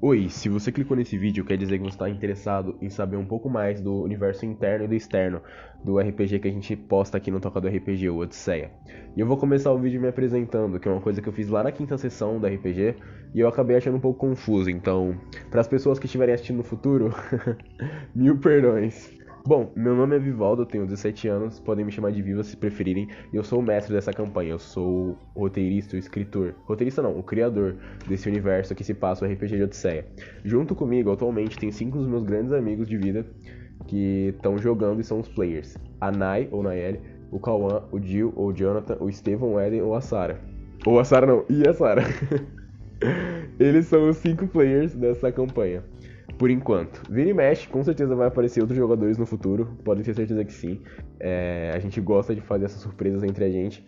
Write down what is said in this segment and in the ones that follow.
Oi, se você clicou nesse vídeo, quer dizer que você está interessado em saber um pouco mais do universo interno e do externo do RPG que a gente posta aqui no Toca do RPG, o Odisseia. E eu vou começar o vídeo me apresentando, que é uma coisa que eu fiz lá na quinta sessão da RPG, e eu acabei achando um pouco confuso, então, para as pessoas que estiverem assistindo no futuro, mil perdões. Bom, meu nome é Vivaldo, eu tenho 17 anos, podem me chamar de Viva se preferirem, e eu sou o mestre dessa campanha, eu sou o roteirista, o escritor. Roteirista não, o criador desse universo que se passa o RPG de Odisseia. Junto comigo, atualmente, tem 5 dos meus grandes amigos de vida que estão jogando e são os players. A Nai, ou Nayeli, o Cauã, o Gil, ou Jonathan, o Steven, o Eden, ou a Sarah. Ou a Sarah não, e a Sarah. Eles são os 5 players dessa campanha. Por enquanto. Vira e mexe, com certeza vai aparecer outros jogadores no futuro, podem ter certeza que sim. A gente gosta de fazer essas surpresas entre a gente.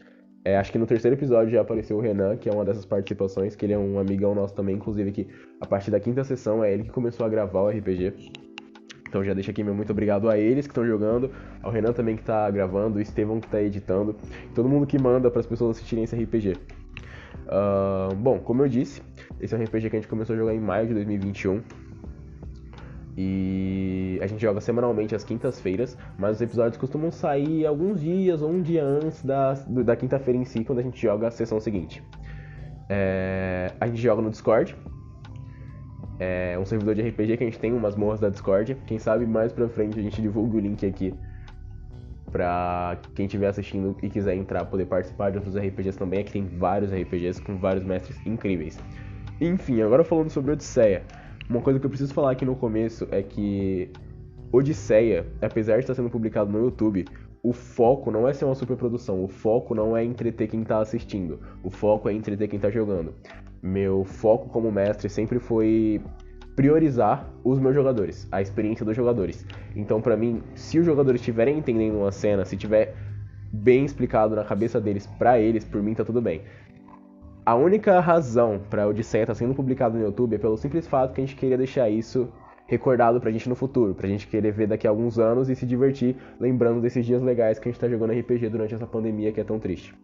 Acho que no terceiro episódio já apareceu o Renan, que é uma dessas participações, que ele é um amigão nosso também, inclusive que a partir da quinta sessão é ele que começou a gravar o RPG. Então já deixa aqui meu muito obrigado a eles que estão jogando, ao Renan também que está gravando, o Estevão que está editando, todo mundo que manda para as pessoas assistirem esse RPG. Bom, como eu disse, esse é um RPG que a gente começou a jogar em maio de 2021. E a gente joga semanalmente às quintas-feiras, mas os episódios costumam sair alguns dias ou um dia antes da quinta-feira em si, quando a gente joga a sessão seguinte. A gente joga no Discord, é um servidor de RPG que a gente tem umas morras da Discord. Quem sabe mais pra frente a gente divulga o link aqui pra quem estiver assistindo e quiser entrar, poder participar de outros RPGs também. Aqui tem vários RPGs com vários mestres incríveis. Enfim, agora falando sobre Odisseia. Uma coisa que eu preciso falar aqui no começo é que Odisseia, apesar de estar sendo publicado no YouTube, o foco não é ser uma superprodução, o foco não é entreter quem está assistindo, o foco é entreter quem está jogando. Meu foco como mestre sempre foi priorizar os meus jogadores, a experiência dos jogadores. Então, pra mim, se os jogadores estiverem entendendo uma cena, se tiver bem explicado na cabeça deles, pra eles, por mim tá tudo bem. A única razão pra Odisseia estar sendo publicado no YouTube é pelo simples fato que a gente queria deixar isso recordado pra gente no futuro, pra gente querer ver daqui a alguns anos e se divertir lembrando desses dias legais que a gente tá jogando RPG durante essa pandemia que é tão triste.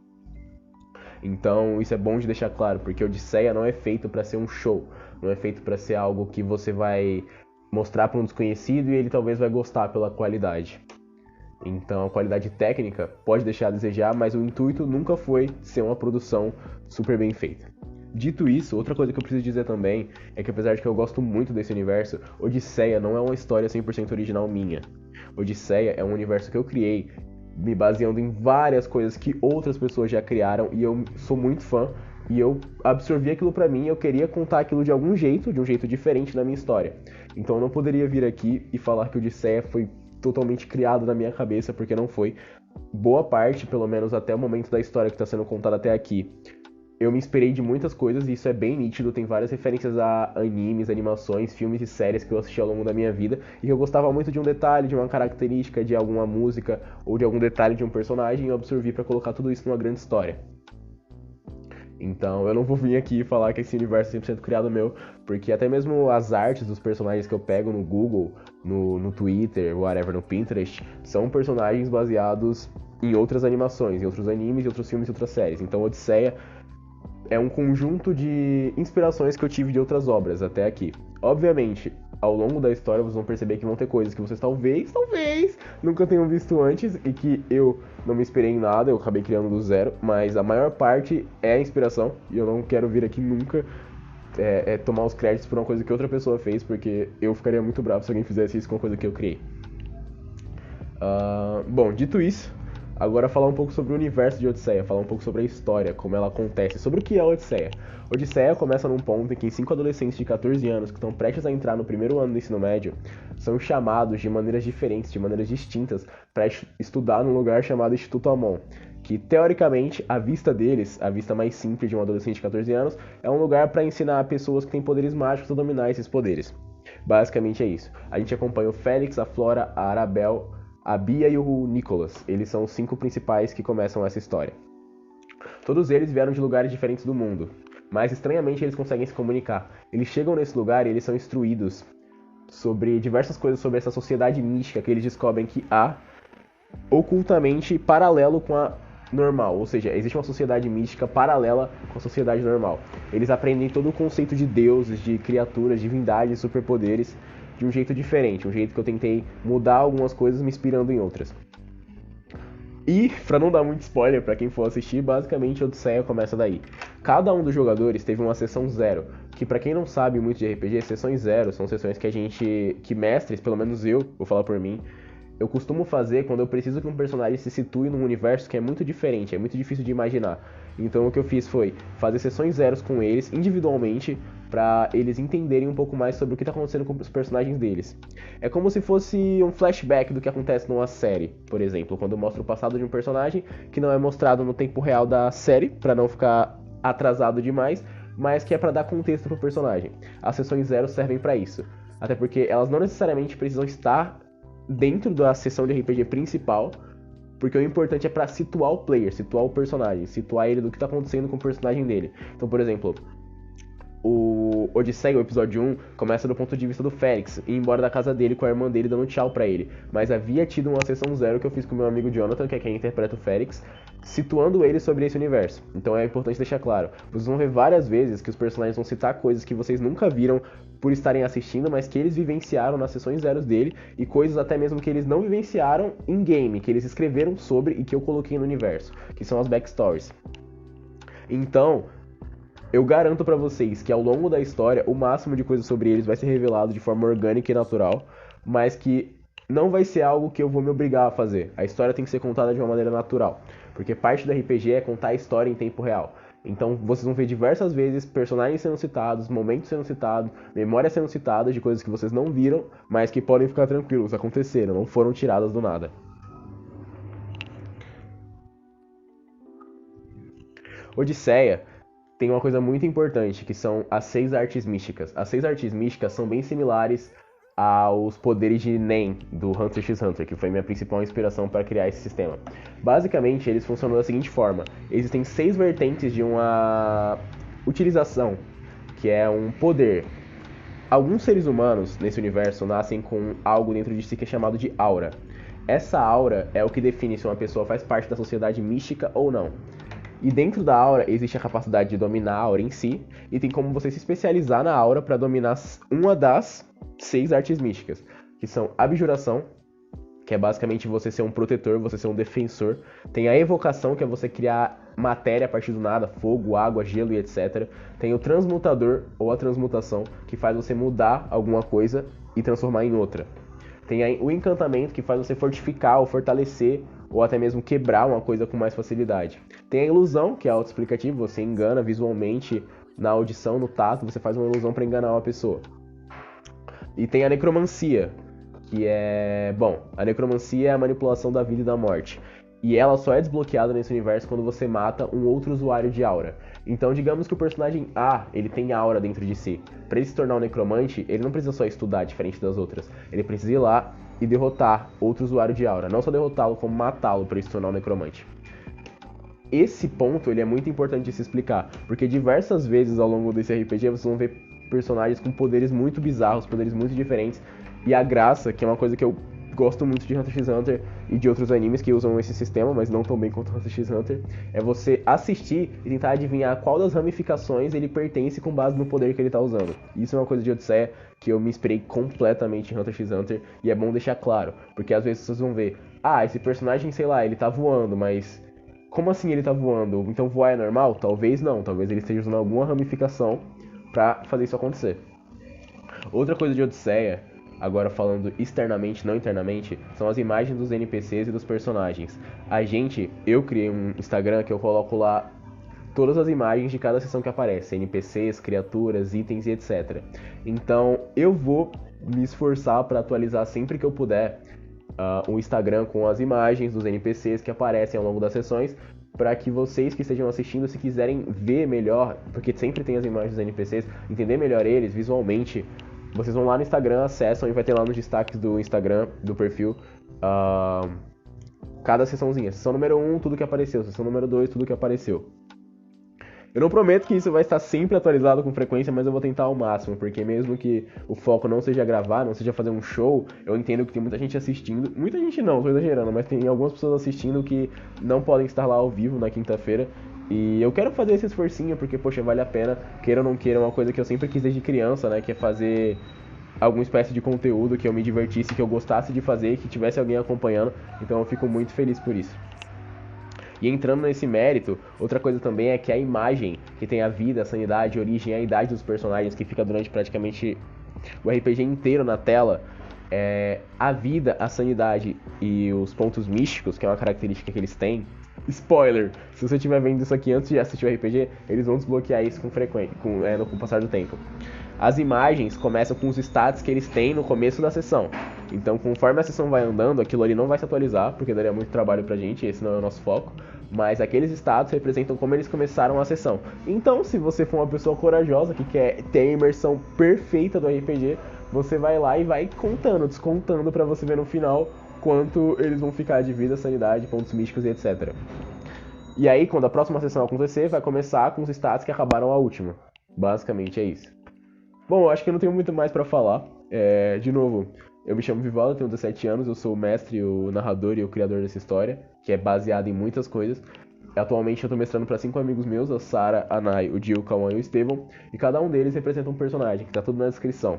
Então isso é bom de deixar claro, porque Odisseia não é feito pra ser um show, não é feito pra ser algo que você vai mostrar pra um desconhecido e ele talvez vai gostar pela qualidade. Então a qualidade técnica pode deixar a desejar, mas o intuito nunca foi ser uma produção super bem feita. Dito isso, outra coisa que eu preciso dizer também é que apesar de que eu gosto muito desse universo, Odisseia não é uma história 100% original minha. Odisseia é um universo que eu criei me baseando em várias coisas que outras pessoas já criaram e eu sou muito fã e eu absorvi aquilo pra mim e eu queria contar aquilo de algum jeito, de um jeito diferente na minha história. Então eu não poderia vir aqui e falar que Odisseia foi totalmente criado na minha cabeça, porque não foi. Boa parte, pelo menos até o momento da história que está sendo contada até aqui, eu me inspirei de muitas coisas e isso é bem nítido. Tem várias referências a animes, animações, filmes e séries que eu assisti ao longo da minha vida e que eu gostava muito de um detalhe, de uma característica, de alguma música ou de algum detalhe de um personagem e eu absorvi para colocar tudo isso numa grande história. Então eu não vou vir aqui falar que esse universo é 100% criado meu, porque até mesmo as artes dos personagens que eu pego no Google, no Twitter, whatever, no Pinterest, são personagens baseados em outras animações, em outros animes, em outros filmes e outras séries. Então Odisseia é um conjunto de inspirações que eu tive de outras obras até aqui. Obviamente, ao longo da história vocês vão perceber que vão ter coisas que vocês talvez, nunca tenham visto antes e que eu não me inspirei em nada, eu acabei criando do zero, mas a maior parte é inspiração e eu não quero vir aqui nunca tomar os créditos por uma coisa que outra pessoa fez, porque eu ficaria muito bravo se alguém fizesse isso com uma coisa que eu criei. Bom, dito isso, agora falar um pouco sobre o universo de Odisseia, falar um pouco sobre a história, como ela acontece, sobre o que é Odisseia. Odisseia começa num ponto em que 5 adolescentes de 14 anos que estão prestes a entrar no primeiro ano do ensino médio são chamados de maneiras diferentes, de maneiras distintas, para estudar num lugar chamado Instituto Amon, que teoricamente, à vista deles, a vista mais simples de um adolescente de 14 anos, é um lugar para ensinar pessoas que têm poderes mágicos a dominar esses poderes. Basicamente é isso. A gente acompanha o Félix, a Flora, a Arabel, a Bia e o Nicholas. Eles são os 5 principais que começam essa história. Todos eles vieram de lugares diferentes do mundo, mas estranhamente eles conseguem se comunicar. Eles chegam nesse lugar e eles são instruídos sobre diversas coisas sobre essa sociedade mística que eles descobrem que há ocultamente paralelo com a normal, ou seja, existe uma sociedade mística paralela com a sociedade normal. Eles aprendem todo o conceito de deuses, de criaturas, divindades, superpoderes de um jeito diferente, um jeito que eu tentei mudar algumas coisas me inspirando em outras. E, pra não dar muito spoiler pra quem for assistir, basicamente a Odisseia começa daí. Cada um dos jogadores teve uma sessão zero, que pra quem não sabe muito de RPG, sessões zero são sessões que mestres, pelo menos eu, vou falar por mim, eu costumo fazer quando eu preciso que um personagem se situe num universo que é muito diferente, é muito difícil de imaginar. Então o que eu fiz foi fazer sessões zeros com eles, individualmente, para eles entenderem um pouco mais sobre o que está acontecendo com os personagens deles. É como se fosse um flashback do que acontece numa série, por exemplo, quando eu mostro o passado de um personagem que não é mostrado no tempo real da série, para não ficar atrasado demais, mas que é para dar contexto pro personagem. As sessões zero servem para isso, até porque elas não necessariamente precisam estar dentro da sessão de RPG principal, porque o importante é para situar o player, situar o personagem, situar ele do que tá acontecendo com o personagem dele. Então, por exemplo, o Odisseia, o episódio 1, começa do ponto de vista do Félix, ir embora da casa dele com a irmã dele dando tchau pra ele. Mas havia tido uma sessão zero que eu fiz com o meu amigo Jonathan, que é quem interpreta o Félix, situando ele sobre esse universo. Então é importante deixar claro. Vocês vão ver várias vezes que os personagens vão citar coisas que vocês nunca viram por estarem assistindo, mas que eles vivenciaram nas sessões zeros dele, e coisas até mesmo que eles não vivenciaram em game, que eles escreveram sobre e que eu coloquei no universo, que são as backstories. Então, eu garanto pra vocês que ao longo da história, o máximo de coisas sobre eles vai ser revelado de forma orgânica e natural, mas que não vai ser algo que eu vou me obrigar a fazer. A história tem que ser contada de uma maneira natural, porque parte do RPG é contar a história em tempo real. Então vocês vão ver diversas vezes personagens sendo citados, momentos sendo citados, memórias sendo citadas de coisas que vocês não viram, mas que podem ficar tranquilos, aconteceram, não foram tiradas do nada. Odisseia tem uma coisa muito importante, que são as 6 artes místicas. As 6 artes místicas são bem similares aos poderes de Nen, do Hunter x Hunter, que foi minha principal inspiração para criar esse sistema. Basicamente, eles funcionam da seguinte forma. Existem 6 vertentes de uma utilização, que é um poder. Alguns seres humanos nesse universo nascem com algo dentro de si que é chamado de aura. Essa aura é o que define se uma pessoa faz parte da sociedade mística ou não. E dentro da aura existe a capacidade de dominar a aura em si, e tem como você se especializar na aura para dominar uma das 6 artes místicas, que são abjuração, que é basicamente você ser um protetor, você ser um defensor. Tem a evocação, que é você criar matéria a partir do nada, fogo, água, gelo e etc. Tem o transmutador, ou a transmutação, que faz você mudar alguma coisa e transformar em outra. Tem o encantamento, que faz você fortificar ou fortalecer, ou até mesmo quebrar uma coisa com mais facilidade. Tem a ilusão, que é autoexplicativo, você engana visualmente, na audição, no tato, você faz uma ilusão para enganar uma pessoa. E tem a necromancia, que é... Bom, a necromancia é a manipulação da vida e da morte. E ela só é desbloqueada nesse universo quando você mata um outro usuário de aura. Então, digamos que o personagem A, ele tem aura dentro de si. Para ele se tornar um necromante, ele não precisa só estudar diferente das outras. Ele precisa ir lá e derrotar outro usuário de aura. Não só derrotá-lo, como matá-lo para ele se tornar um necromante. Esse ponto, ele é muito importante de se explicar. Porque diversas vezes ao longo desse RPG, vocês vão ver personagens com poderes muito bizarros, poderes muito diferentes. E a graça, que é uma coisa que eu gosto muito de Hunter x Hunter e de outros animes que usam esse sistema, mas não tão bem quanto Hunter x Hunter, é você assistir e tentar adivinhar qual das ramificações ele pertence com base no poder que ele tá usando. Isso é uma coisa de Odisseia que eu me inspirei completamente em Hunter x Hunter, e é bom deixar claro, porque às vezes vocês vão ver, esse personagem, sei lá, ele tá voando, mas como assim ele tá voando? Então voar é normal? Talvez não, talvez ele esteja usando alguma ramificação pra fazer isso acontecer. Outra coisa de Odisseia, agora falando externamente, não internamente, são as imagens dos NPCs e dos personagens. Eu criei um Instagram que eu coloco lá todas as imagens de cada sessão que aparece, NPCs, criaturas, itens e etc. Então eu vou me esforçar para atualizar sempre que eu puder o Instagram com as imagens dos NPCs que aparecem ao longo das sessões, para que vocês que estejam assistindo, se quiserem ver melhor, porque sempre tem as imagens dos NPCs, entender melhor eles visualmente, vocês vão lá no Instagram, acessam e vai ter lá nos destaques do Instagram, do perfil, cada sessãozinha. Sessão número 1, tudo que apareceu. Sessão número 2, tudo que apareceu. Eu não prometo que isso vai estar sempre atualizado com frequência, mas eu vou tentar ao máximo, porque mesmo que o foco não seja gravar, não seja fazer um show, eu entendo que tem muita gente assistindo. Muita gente não, tô exagerando, mas tem algumas pessoas assistindo que não podem estar lá ao vivo na quinta-feira. E eu quero fazer esse esforcinho, porque, poxa, vale a pena, queira ou não queira, é uma coisa que eu sempre quis desde criança, né? Que é fazer alguma espécie de conteúdo que eu me divertisse, que eu gostasse de fazer, que tivesse alguém acompanhando. Então eu fico muito feliz por isso. E entrando nesse mérito, outra coisa também é que a imagem, que tem a vida, a sanidade, a origem e a idade dos personagens, que fica durante praticamente o RPG inteiro na tela, a vida, a sanidade e os pontos místicos, que é uma característica que eles têm. Spoiler! Se você estiver vendo isso aqui antes de assistir o RPG, eles vão desbloquear isso com o passar do tempo. As imagens começam com os stats que eles têm no começo da sessão. Então, conforme a sessão vai andando, aquilo ali não vai se atualizar, porque daria muito trabalho pra gente, esse não é o nosso foco. Mas aqueles status representam como eles começaram a sessão. Então, se você for uma pessoa corajosa que quer ter a imersão perfeita do RPG, você vai lá e vai contando, descontando pra você ver no final quanto eles vão ficar de vida, sanidade, pontos místicos e etc. E aí, quando a próxima sessão acontecer, vai começar com os status que acabaram a última. Basicamente é isso. Bom, eu acho que eu não tenho muito mais pra falar. De novo, eu me chamo Vivaldo, tenho 17 anos, eu sou o mestre, o narrador e o criador dessa história, que é baseada em muitas coisas. Atualmente eu tô mestrando pra 5 amigos meus, a Sara, a Nai, o Gil, o Cauã e o Estevão, e cada um deles representa um personagem, que tá tudo na descrição.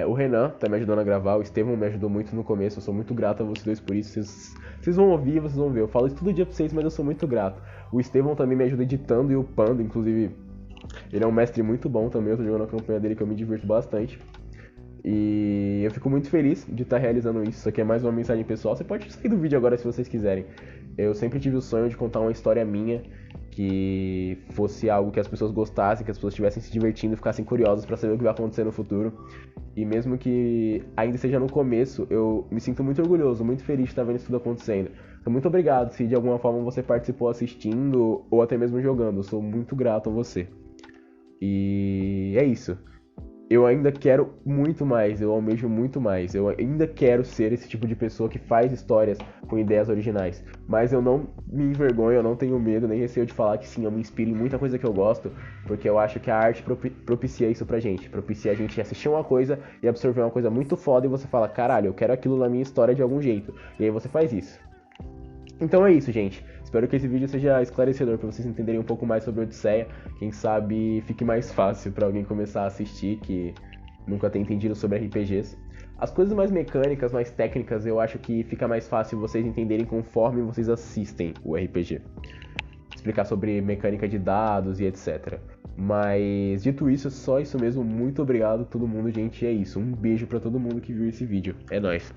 O Renan tá me ajudando a gravar, o Estevão me ajudou muito no começo, eu sou muito grato a vocês dois por isso, vocês vão ouvir, vocês vão ver, eu falo isso todo dia pra vocês, mas eu sou muito grato. O Estevão também me ajuda editando e upando, inclusive ele é um mestre muito bom também, eu tô jogando a campanha dele que eu me divirto bastante. E eu fico muito feliz de estar realizando isso. Isso aqui é mais uma mensagem pessoal. Você pode sair do vídeo agora se vocês quiserem. Eu sempre tive o sonho de contar uma história minha que fosse algo que as pessoas gostassem, que as pessoas estivessem se divertindo e ficassem curiosas pra saber o que vai acontecer no futuro. E mesmo que ainda esteja no começo, eu me sinto muito orgulhoso, muito feliz de estar vendo isso tudo acontecendo. Então muito obrigado se de alguma forma você participou assistindo ou até mesmo jogando. Eu sou muito grato a você. E é isso. Eu ainda quero muito mais, eu almejo muito mais. Eu ainda quero ser esse tipo de pessoa que faz histórias com ideias originais. Mas eu não me envergonho, eu não tenho medo, nem receio de falar que sim, eu me inspiro em muita coisa que eu gosto, porque eu acho que a arte propicia isso pra gente. Propicia a gente assistir uma coisa e absorver uma coisa muito foda e você fala, caralho, eu quero aquilo na minha história de algum jeito. E aí você faz isso. Então é isso, gente. Espero que esse vídeo seja esclarecedor para vocês entenderem um pouco mais sobre Odisseia. Quem sabe fique mais fácil para alguém começar a assistir que nunca tem entendido sobre RPGs. As coisas mais mecânicas, mais técnicas, eu acho que fica mais fácil vocês entenderem conforme vocês assistem o RPG. Explicar sobre mecânica de dados e etc. Mas dito isso, só isso mesmo. Muito obrigado a todo mundo, gente. É isso. Um beijo para todo mundo que viu esse vídeo. É nóis.